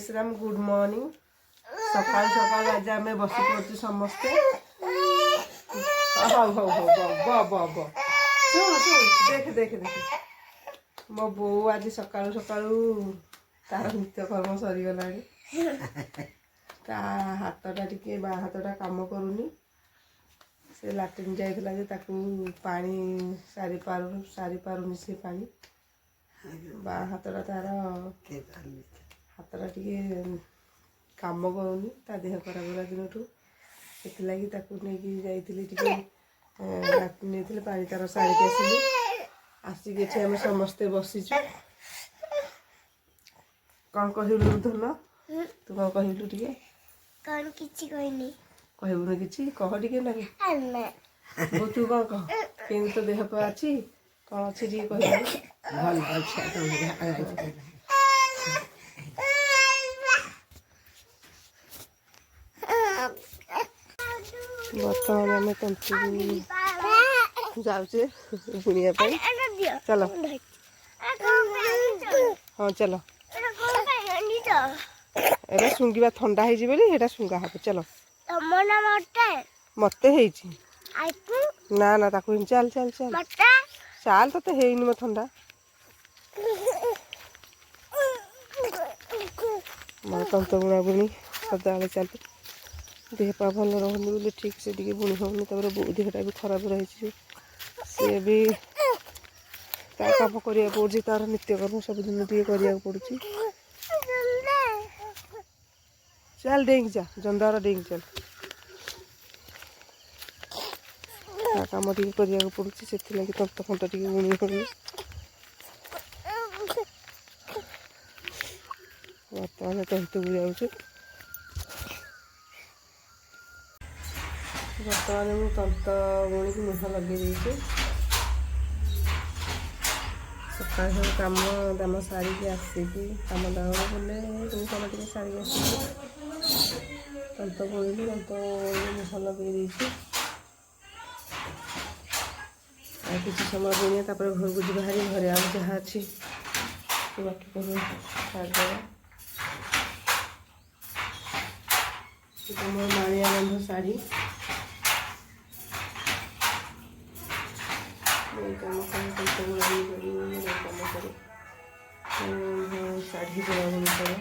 Shriram good morning सकाल सकाल आज आम बस पड़े समस्ते हाँ हाँ हाँ ब शुण शुण देख देख देख मो बो आज सकालू सकालू तार नित्यकर्म सरीगला ता हाथटा टिके बा हाथटा काम करूनी से लाट्रिन जाइला जे ताकू पानी सारी पारुनी से पानी बा हाथटा तार हाथटा टिके काम करूनी ता देह खराब होला दिनठू से ताकू नहीं जाइली टिके लाट्रिन नहीं पानी तार सारिक आसिली आसिक एठी आम समस्ते बसीचु कौन कहलु धन तू कौन कहलु टिके कौन किछि कहनी कहबुन किछि कह टिके ना वो तू कौन कह केन तो देह पर अछि कौन अछि टिके कहबु भल अच्छा तो बर्तमान आम तंतु जाऊे बुनिया चलो हाँ चलो एबे सुंगिबा ठंडा हेजी बोली हेटा सुंगा हबे चलो तमना मते हेजी आइकु ना ना ताकू चल चल चल मते चाल तो हेइनी म ठंडा मैं तंतु बुଣା बुणी सदाले चल देह पा भल रहनी बोले ठीक से टिके बुणी होनी तब देहटा भी खराब रही सी भी ता काम करिया पड़ी तार नित्यकर्म सबुदिन टे करिया पड़ी चल डेंग जा जंदार डेंग चल काम टे करिया पड़ी से तंत फंत टे बुणी होनी बर्तमान तंतु बुझाऊँ बर्तमान मुझे तंत बुणी की मुह लगे देती सकाल सब कम दाम सारिकी आसिकी कम दाम बोले कम टे सारिकी आसिकी तंत बुणी तंत मुह लगे देती किसी समय बुणी तापर घर को जी बाहरी घरे आ जहाँ अच्छी बाकी करूँ सारिदेवा मोर माणिया गंध शाढ़ी कम कर शाढ़ी बुणाबुणी कर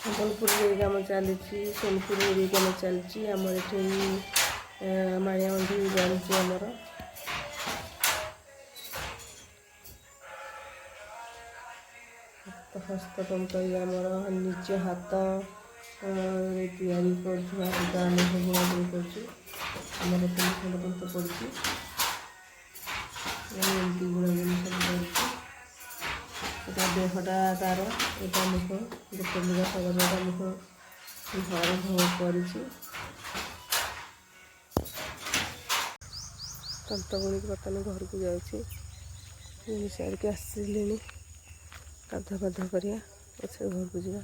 संबलपुर कम चली सोनपुर कम चलती आमर ये माणिया मंदिर जाऊँगी आमर हस्ततंत आमर निज हाथ तैयारी कर बुणाबुणी करमर खंडतंत पड़ी एमती बुणाबुणी सब कर देहटा तार यहाँ मुख गोटे लुगा सगटा मुख घर कर तंत बुणी बर्तमान घर को जाऊँगी सारिक आसिले गाधा पाधा करा पचे घर को जा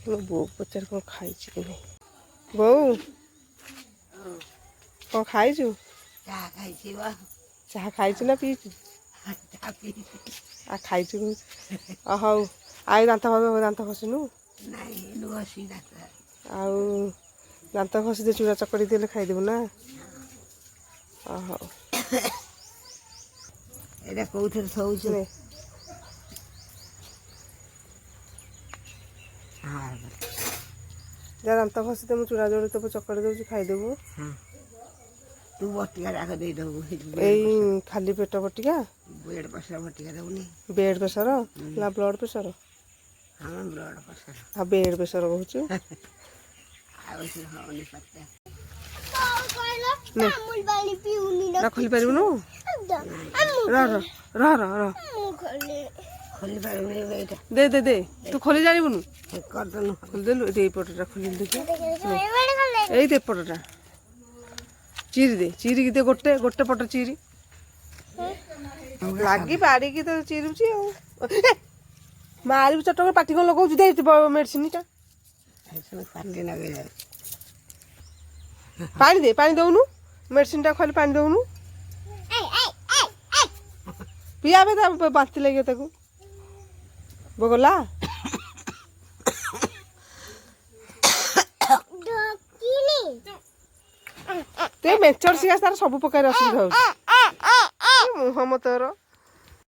मो बो पचार कौन खाई कि नहीं बो कौन खाइचु चाह खाई ना पीचु आ खाइचु हौ आई दात घसुनु आउ दात घसी दे चूड़ा चकड़ी देले खाईदेबू ना हौ एटा कोथर थौछ ने हां जा दात घसी दे मु चूड़ा जोड़ी तो चकड़ी दउची खाईदेबू तू बटिया राख दे दबू एई खाली पेट बटिया ब्लड प्रेशर बटिया दउनी बेड प्रेशर ना ब्लड प्रेशर हां ब्लड प्रेशर हाँ बेड प्रेशर कहूँ आवश्य होनी पड़ता ना खोली पारू ରହ ରହ ରହ ରହ ରହ ଖୋଲି ପାରିବୁନି ଏଇଟା ଦେ ଦେ ଦେ ତୁ ଖୋଲି ଜାଣିବୁନୁ କରିଦେଲୁ ଖୋଲିଦେଲୁ ଏଇ ଏଇପଟଟା ଖୋଲିଲି ଦେଖି ଏଇ ଦେ ଏପଟଟା ଚିରି ଦେ ଚିରିକି ଦେ ଗୋଟେ ଗୋଟେ ପଟ ଚିରି ଲାଗି ପାଡ଼ିକି ତ ଚିରୁଛି ଆଉ ମାରିବୁ ଚଟକ ପାଟି କ'ଣ ଲଗାଉଛି ଦେ ମେଡ଼ିସିନଟା ପାଟି ଲଗେଇଯାଏ ପାଣି ଦଉନୁ ମେଡ଼ିସିନଟା ଖାଲି ପାଣି ଦଉନୁ ପିଆବେ ତା ବାନ୍ତି ଲାଗିବ ତାକୁ ବଗଲା ତେ ମେଞ୍ଚର ସିଗା ତାର ସବୁ ପ୍ରକାର ଅସୁବିଧା ହଉଛି ମୁହଁ ମତର